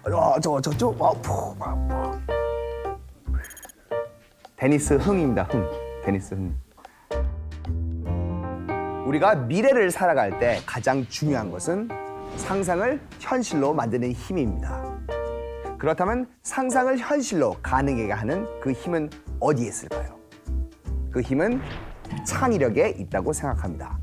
저쪽. 데니스 흥입니다. 흥. 데니스 흥. 우리가 미래를 살아갈 때 가장 중요한 것은 상상을 현실로 만드는 힘입니다. 그렇다면 상상을 현실로 가능하게 하는 그 힘은 어디에 있을까요? 그 힘은 창의력에 있다고 생각합니다.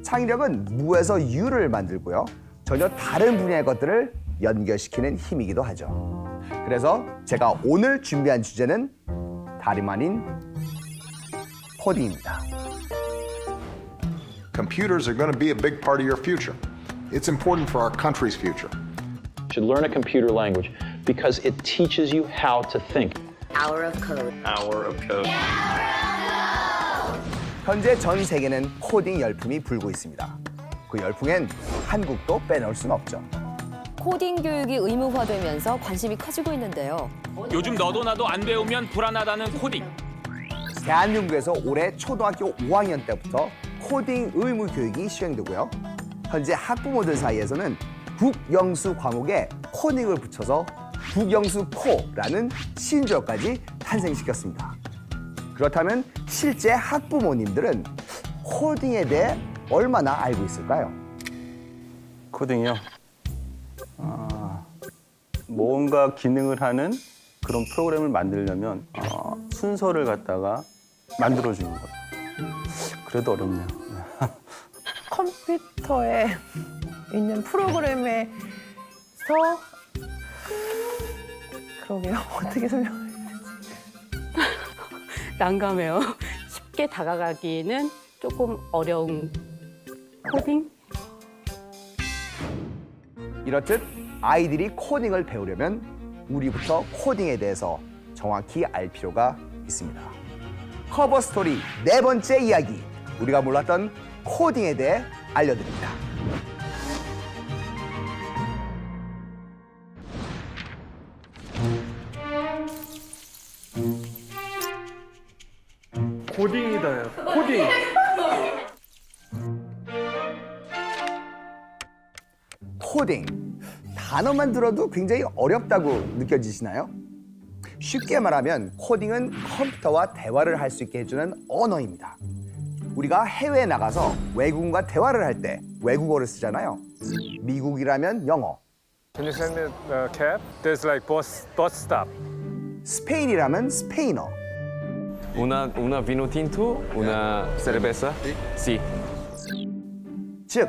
창의력은 무에서 유를 만들고요. 전혀 다른 분야의 것들을 연결시키는 힘이기도 하죠. 그래서 제가 오늘 준비한 주제는 다름 아닌 코딩입니다. Computers are going to be a big part of your future. It's important for our country's future. You should learn a computer language because it teaches you how to think. Hour of code. Hour of code. 현재 전 세계는 코딩 열풍이 불고 있습니다. 그 열풍엔 한국도 빼놓을 수는 없죠. 코딩 교육이 의무화되면서 관심이 커지고 있는데요. 요즘 너도 나도 안 배우면 불안하다는 코딩. 대한민국에서 올해 초등학교 5학년 때부터 코딩 의무 교육이 시행되고요. 현재 학부모들 사이에서는 국영수 과목에 코딩을 붙여서 국영수코라는 신조어까지 탄생시켰습니다. 그렇다면 실제 학부모님들은 코딩에 대해 얼마나 알고 있을까요? 코딩이요? 뭔가 기능을 하는 그런 프로그램을 만들려면 순서를 갖다가 만들어주는 거예요. 그래도 어렵네요. 컴퓨터에 있는 프로그램에서 그러게요. 어떻게 설명을 난감해요. 쉽게 다가가기에는 조금 어려운 코딩? 이렇듯 아이들이 코딩을 배우려면 우리부터 코딩에 대해서 정확히 알 필요가 있습니다. 커버 스토리 네 번째 이야기, 우리가 몰랐던 코딩에 대해 알려드립니다. 코딩이다, 코딩. 코딩, 단어만 들어도 굉장히 어렵다고 느껴지시나요? 쉽게 말하면 코딩은 컴퓨터와 대화를 할 수 있게 해주는 언어입니다. 우리가 해외에 나가서 외국인과 대화를 할 때 외국어를 쓰잖아요. 미국이라면 영어, Can you send me a cab? There's like bus stop. 스페인이라면 스페인어, Una vino tinto, una cerveza. Sí. 즉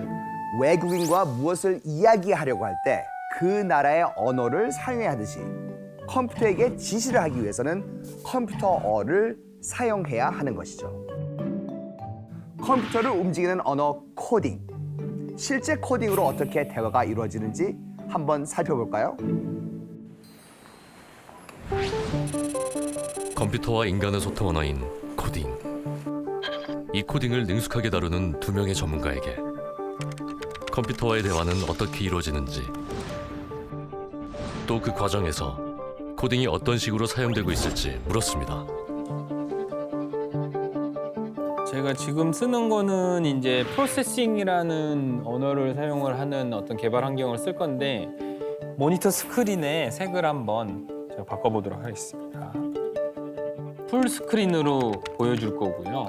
외국인과 무엇을 이야기하려고 할 때 그 나라의 언어를 사용해야 하듯이 컴퓨터에게 지시를 하기 위해서는 컴퓨터어를 사용해야 하는 것이죠. 컴퓨터를 움직이는 언어 코딩. 실제 코딩으로 어떻게 대화가 이루어지는지 한번 살펴볼까요? 컴퓨터와 인간의 소통 언어인 코딩. 이 코딩을 능숙하게 다루는 두 명의 전문가에게 컴퓨터와의 대화는 어떻게 이루어지는지, 또 그 과정에서 코딩이 어떤 식으로 사용되고 있을지 물었습니다. 제가 지금 쓰는 거는 이제 프로세싱이라는 언어를 사용을 하는 어떤 개발 환경을 쓸 건데, 모니터 스크린에 색을 한번 제가 바꿔보도록 하겠습니다. 풀 스크린으로 보여줄 거고요.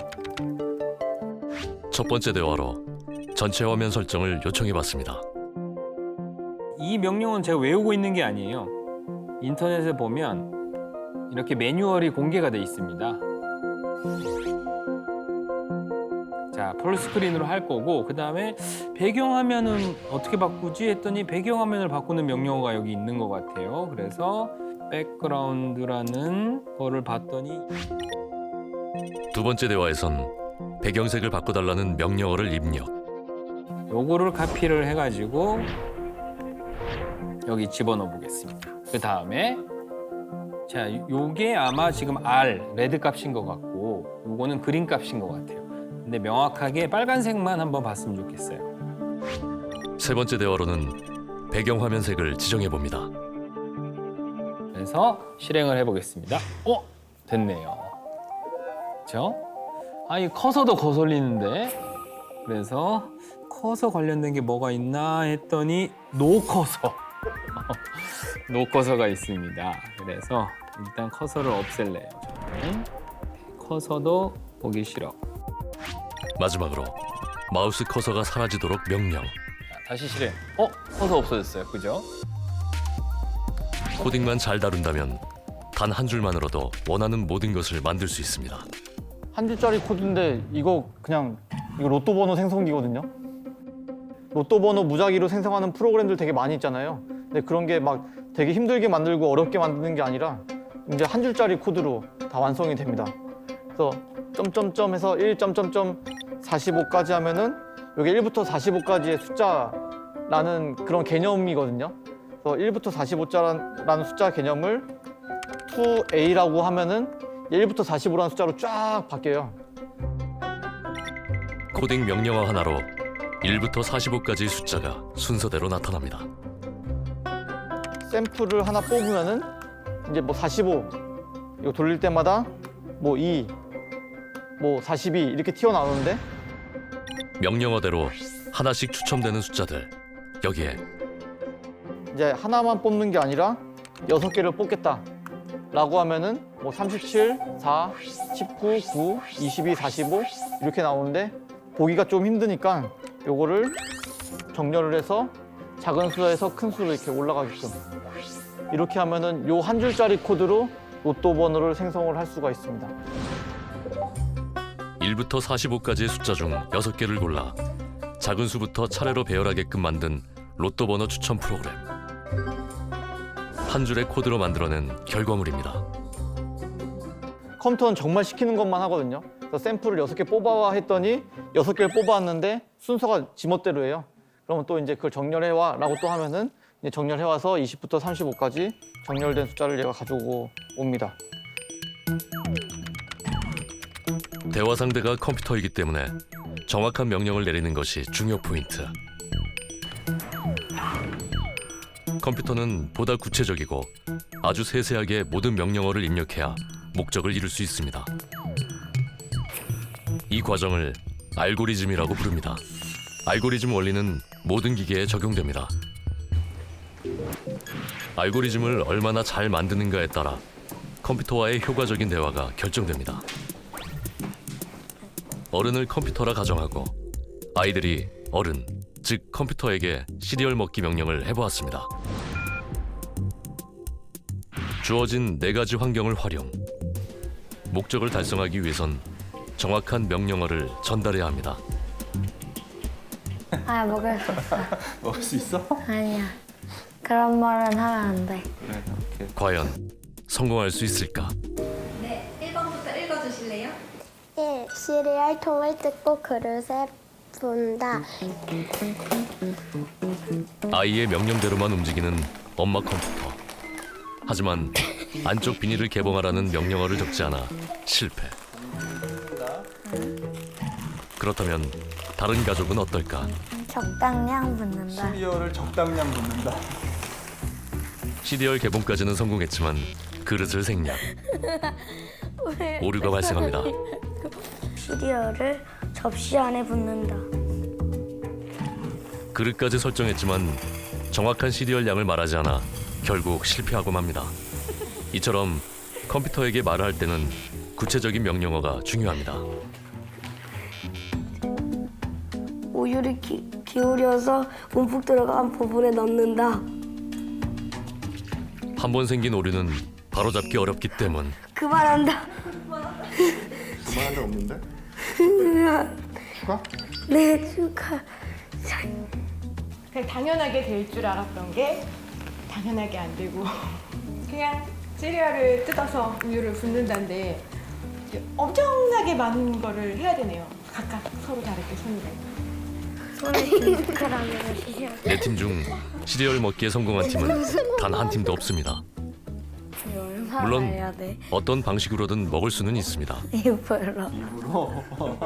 첫 번째 대화로 전체 화면 설정을 요청해봤습니다. 이 명령은 제가 외우고 있는 게 아니에요. 인터넷에 보면 이렇게 매뉴얼이 공개가 돼 있습니다. 자, 풀스크린으로 할 거고, 그 다음에 배경화면은 어떻게 바꾸지 했더니 배경화면을 바꾸는 명령어가 여기 있는 것 같아요. 그래서 백그라운드라는 거를 봤더니 두 번째 대화에선 배경색을 바꿔달라는 명령어를 입력. 요거를 카피를 해가지고 여기 집어넣어 보겠습니다. 그 다음에 자, 요게 아마 지금 R, 레드 값인 것 같고 요거는 그린 값인 것 같아요. 근데 명확하게 빨간색만 한번 봤으면 좋겠어요. 세 번째 대화로는 배경화면 색을 지정해봅니다. 그래서 실행을 해보겠습니다. 됐네요. 그렇죠? 이 커서도 거슬리는데, 그래서 커서 관련된 게 뭐가 있나 했더니 노 커서. 노 커서가 있습니다. 그래서 일단 커서를 없앨래요. 저는. 커서도 보기 싫어. 마지막으로 마우스 커서가 사라지도록 명령. 다시 실행. 커서 없어졌어요. 그죠? 코딩만 잘 다룬다면 단 한 줄만으로도 원하는 모든 것을 만들 수 있습니다. 한 줄짜리 코드인데 이거 로또 번호 생성기거든요. 로또 번호 무작위로 생성하는 프로그램들 되게 많이 있잖아요. 근데 그런 게 막 되게 힘들게 만들고 어렵게 만드는 게 아니라 이제 한 줄짜리 코드로 다 완성이 됩니다. 그래서 점점점 해서 1.45까지 하면은 여기 1부터 45까지의 숫자라는 그런 개념이거든요. 그래서 1부터 45자라는 숫자 개념을 2a라고 하면은 1부터 45라는 숫자로 쫙 바뀌어요. 코딩 명령어 하나로 1부터 45까지의 숫자가 순서대로 나타납니다. 샘플을 하나 뽑으면은 이제 뭐 45 이거 돌릴 때마다 뭐 2, 뭐 42 이렇게 튀어나오는데 명령어대로 하나씩 추첨되는 숫자들. 여기에 이제 하나만 뽑는 게 아니라 6개를 뽑겠다 라고 하면은 뭐 37, 4, 19, 9, 22, 45 이렇게 나오는데 보기가 좀 힘드니까 요거를 정렬을 해서 작은 수에서 큰 수로 이렇게 올라가게끔 이렇게 하면은 요 한 줄짜리 코드로 로또 번호를 생성을 할 수가 있습니다. 1부터 45까지의 숫자 중 6개를 골라 작은 수부터 차례로 배열하게끔 만든 로또 번호 추천 프로그램. 한 줄의 코드로 만들어낸 결과물입니다. 컴퓨터는 정말 시키는 것만 하거든요. 그래서 샘플을 6개 뽑아와 했더니 6개를 뽑아왔는데 순서가 지멋대로예요. 그러면 또 이제 그걸 정렬해와 라고 또 하면은 이제 정렬해와서 20부터 35까지 정렬된 숫자를 얘가 가지고 옵니다. 대화 상대가 컴퓨터이기 때문에 정확한 명령을 내리는 것이 중요 포인트. 컴퓨터는 보다 구체적이고 아주 세세하게 모든 명령어를 입력해야 목적을 이룰 수 있습니다. 이 과정을 알고리즘이라고 부릅니다. 알고리즘 원리는 모든 기계에 적용됩니다. 알고리즘을 얼마나 잘 만드는가에 따라 컴퓨터와의 효과적인 대화가 결정됩니다. 어른을 컴퓨터라 가정하고 아이들이 어른, 즉 컴퓨터에게 시리얼 먹기 명령을 해보았습니다. 주어진 4가지 환경을 활용. 목적을 달성하기 위해선 정확한 명령어를 전달해야 합니다. 아, 먹을 수 있어. 먹을 수 있어? 아니야. 그런 말은 하면 안 돼. 그래, 오케이. 과연 성공할 수 있을까? 네, 1번부터 읽어주실래요? 1. 시리얼 통을 뜯고 그릇에 분다. 아이의 명령대로만 움직이는 엄마 컴퓨터. 하지만 안쪽 비닐을 개봉하라는 명령어를 적지 않아 실패. 그렇다면 다른 가족은 어떨까? 적당량 붓는다. 시리얼을 적당량 붓는다. 시리얼 개봉까지는 성공했지만 그릇을 생략. 오류가 발생합니다. 시리얼을 접시 안에 붓는다. 그릇까지 설정했지만 정확한 시리얼 양을 말하지 않아 결국 실패하고 맙니다. 이처럼 컴퓨터에게 말을 할 때는 구체적인 명령어가 중요합니다. 우유를 기울여서 움푹 들어간 부분에 넣는다. 한 번 생긴 오류는 바로잡기 어렵기 때문. 그만한다. 그만한 적 없는데? 축하? 네, 축하. 그냥 당연하게 될 줄 알았던 게 당연하게 안 되고 그냥 시리얼을 뜯어서 우유를 붓는다는데 엄청나게 많은 거를 해야 되네요. 각각 서로 다르게 손으로. 네 팀 중 시리얼 먹기에 성공한 팀은 단 한 팀도 없습니다. 물론 어떤 방식으로든 먹을 수는 있습니다.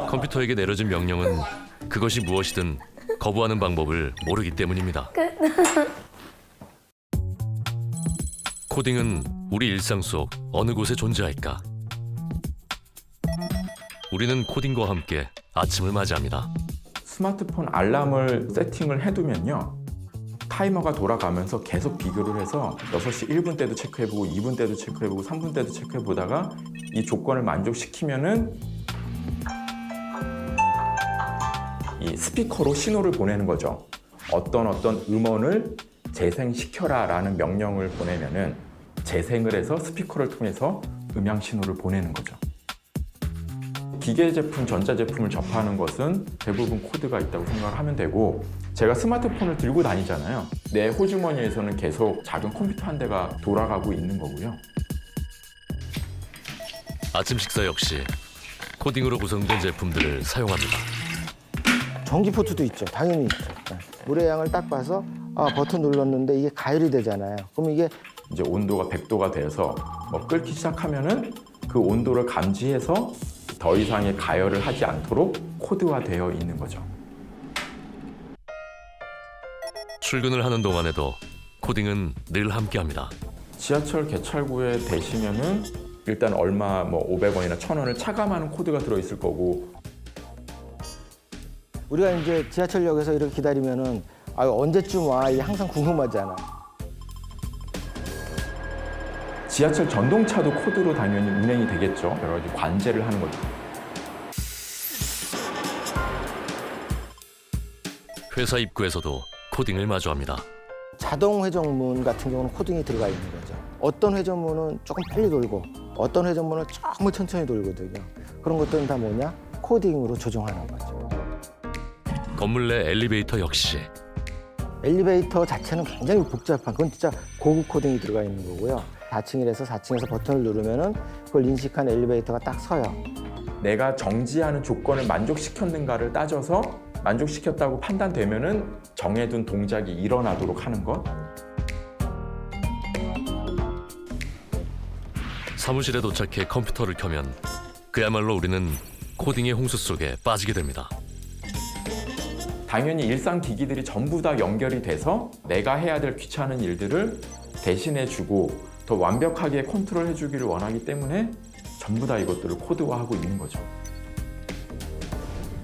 컴퓨터에게 내려진 명령은 그것이 무엇이든 거부하는 방법을 모르기 때문입니다. 코딩은 우리 일상 속 어느 곳에 존재할까? 우리는 코딩과 함께 아침을 맞이합니다. 스마트폰 알람을 세팅을 해두면요. 타이머가 돌아가면서 계속 비교를 해서 6시 1분 때도 체크해보고 2분 때도 체크해보고 3분 때도 체크해보다가 이 조건을 만족시키면은 이 스피커로 신호를 보내는 거죠. 어떤 음원을 재생시켜라 라는 명령을 보내면은 재생을 해서 스피커를 통해서 음향 신호를 보내는 거죠. 기계 제품, 전자 제품을 접하는 것은 대부분 코드가 있다고 생각을 하면 되고, 제가 스마트폰을 들고 다니잖아요. 내 호주머니에서는 계속 작은 컴퓨터 한 대가 돌아가고 있는 거고요. 아침 식사 역시 코딩으로 구성된 제품들을 사용합니다. 전기 포트도 있죠. 당연히 있죠. 물의 양을 딱 봐서 버튼 눌렀는데 이게 가열이 되잖아요. 그럼 이게 이제 온도가 100도가 돼서 끓기 시작하면은 그 온도를 감지해서 더 이상의 가열을 하지 않도록 코드화되어 있는 거죠. 출근을 하는 동안에도 코딩은 늘 함께합니다. 지하철 개찰구에 대시면은 일단 얼마 500원이나 1000원을 차감하는 코드가 들어있을 거고, 우리가 이제 지하철역에서 이렇게 기다리면은 언제쯤 와? 이게 항상 궁금하잖아. 지하철 전동차도 코드로 당연히 운행이 되겠죠. 여러 가지 관제를 하는 거죠. 회사 입구에서도 코딩을 마주합니다. 자동 회전문 같은 경우는 코딩이 들어가 있는 거죠. 어떤 회전문은 조금 빨리 돌고 어떤 회전문은 조금 천천히 돌거든요. 그런 것들은 다 뭐냐? 코딩으로 조정하는 거죠. 건물 내 엘리베이터 역시 엘리베이터 자체는 굉장히 복잡한, 그건 진짜 고급 코딩이 들어가 있는 거고요. 4층이라서 4층에서 버튼을 누르면은 그걸 인식한 엘리베이터가 딱 서요. 내가 정지하는 조건을 만족시켰는가를 따져서 만족시켰다고 판단되면은 정해둔 동작이 일어나도록 하는 것. 사무실에 도착해 컴퓨터를 켜면 그야말로 우리는 코딩의 홍수 속에 빠지게 됩니다. 당연히 일상 기기들이 전부 다 연결이 돼서 내가 해야 될 귀찮은 일들을 대신해주고 더 완벽하게 컨트롤해주기를 원하기 때문에 전부 다 이것들을 코드화하고 있는 거죠.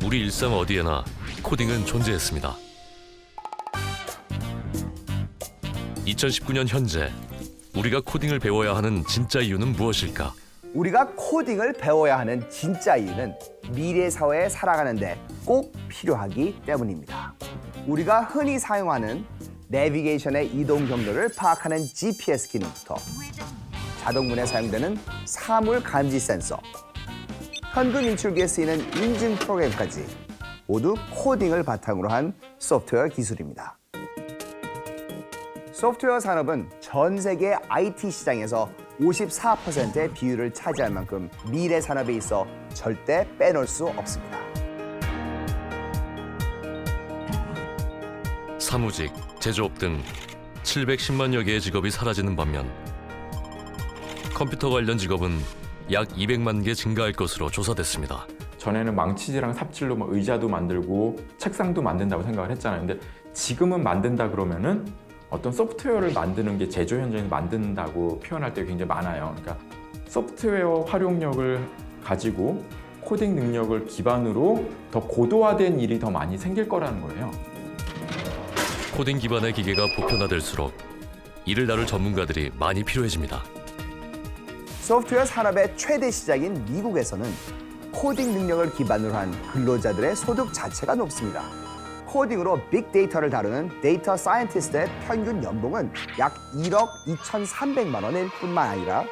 우리 일상 어디에나 코딩은 존재했습니다. 2019년 현재 우리가 코딩을 배워야 하는 진짜 이유는 무엇일까? 우리가 코딩을 배워야 하는 진짜 이유는 미래 사회에 살아가는데 꼭 필요하기 때문입니다. 우리가 흔히 사용하는 내비게이션의 이동 경로를 파악하는 GPS 기능부터 자동문에 사용되는 사물 감지 센서, 현금 인출기에 쓰이는 인증 프로그램까지 모두 코딩을 바탕으로 한 소프트웨어 기술입니다. 소프트웨어 산업은 전 세계 IT 시장에서 54%의 비율을 차지할 만큼 미래 산업에 있어 절대 빼놓을 수 없습니다. 사무직, 제조업 등 710만여 개의 직업이 사라지는 반면 컴퓨터 관련 직업은 약 200만 개 증가할 것으로 조사됐습니다. 전에는 망치질랑 삽질로 의자도 만들고 책상도 만든다고 생각을 했잖아요. 근데 지금은 만든다 그러면은 어떤 소프트웨어를 만드는 게 제조 현장에서 만든다고 표현할 때 굉장히 많아요. 그러니까 소프트웨어 활용력을 가지고 코딩 능력을 기반으로 더 고도화된 일이 더 많이 생길 거라는 거예요. 코딩 기반의 기계가 보편화될수록 이를 다룰 전문가들이 많이 필요해집니다. 소프트웨어 산업의 최대 시장인 미국에서는 코딩 능력을 기반으로 한 근로자들의 소득 자체가 높습니다. 코딩으로 빅데이터를 다루는 데이터 사이언티스트의 평균 연봉은 약 1억 2,300만 원일 뿐만 아니라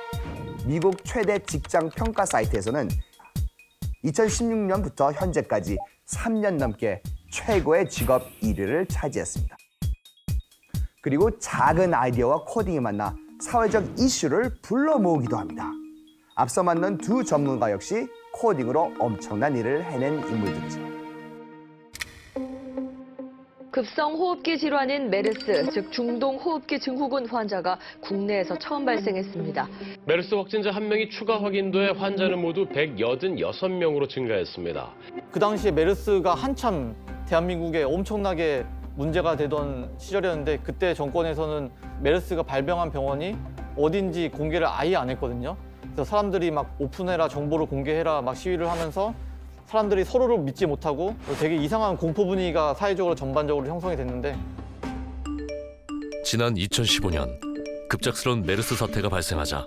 미국 최대 직장 평가 사이트에서는 2016년부터 현재까지 3년 넘게 최고의 직업 1위를 차지했습니다. 그리고 작은 아이디어와 코딩이 만나 사회적 이슈를 불러 모으기도 합니다. 앞서 만난 두 전문가 역시 코딩으로 엄청난 일을 해낸 인물들이죠. 급성호흡기 질환인 메르스, 즉 중동호흡기 증후군 환자가 국내에서 처음 발생했습니다. 메르스 확진자 1명이 추가 확인돼 환자는 모두 186명으로 증가했습니다. 그 당시에 메르스가 한참 대한민국에 엄청나게 문제가 되던 시절이었는데 그때 정권에서는 메르스가 발병한 병원이 어딘지 공개를 아예 안 했거든요. 그래서 사람들이 막 오픈해라, 정보를 공개해라 막 시위를 하면서 사람들이 서로를 믿지 못하고 되게 이상한 공포 분위기가 사회적으로 전반적으로 형성이 됐는데 지난 2015년 급작스러운 메르스 사태가 발생하자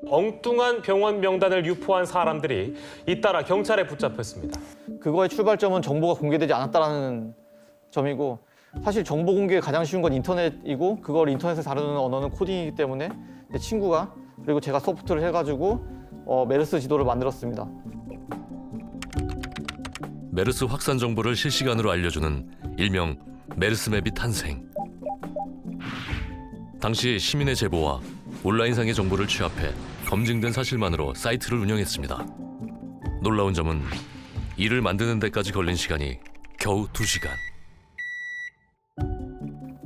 엉뚱한 병원 명단을 유포한 사람들이 잇따라 경찰에 붙잡혔습니다. 그거의 출발점은 정보가 공개되지 않았다는 점이고 사실 정보 공개가 가장 쉬운 건 인터넷이고 그걸 인터넷에 다루는 언어는 코딩이기 때문에 내 친구가 그리고 제가 소프트를 해가지고 메르스 지도를 만들었습니다. 메르스 확산 정보를 실시간으로 알려주는 일명 메르스맵이 탄생. 당시 시민의 제보와 온라인상의 정보를 취합해 검증된 사실만으로 사이트를 운영했습니다. 놀라운 점은 이를 만드는 데까지 걸린 시간이 겨우 2시간.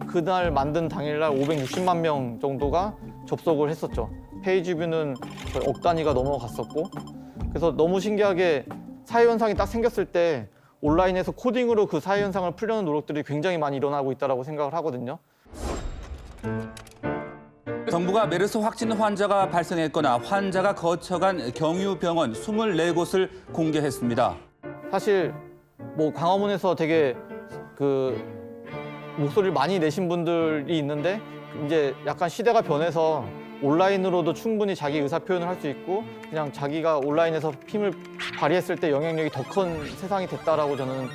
그날 만든 당일날 560만 명 정도가 접속을 했었죠. 페이지 뷰는 거의 억 단위가 넘어갔었고 그래서 너무 신기하게 사회현상이 딱 생겼을 때 온라인에서 코딩으로 그 사회현상을 풀려는 노력들이 굉장히 많이 일어나고 있다고 생각을 하거든요. 정부가 메르스 확진 환자가 발생했거나 환자가 거쳐간 경유병원 24곳을 공개했습니다. 사실 뭐 광화문에서 되게 목소리를 많이 내신 분들이 있는데 이제 약간 시대가 변해서 온라인으로도 충분히 자기 의사 표현을 할 수 있고 그냥 자기가 온라인에서 힘을 발휘했을 때 영향력이 더 큰 세상이 됐다라고 저는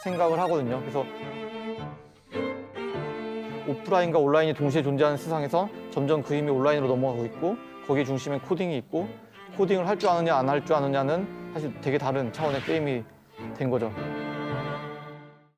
생각을 하거든요. 그래서 오프라인과 온라인이 동시에 존재하는 세상에서 점점 그 힘이 온라인으로 넘어가고 있고 거기에 중심에 코딩이 있고 코딩을 할 줄 아느냐 안 할 줄 아느냐는 사실 되게 다른 차원의 게임이 된 거죠.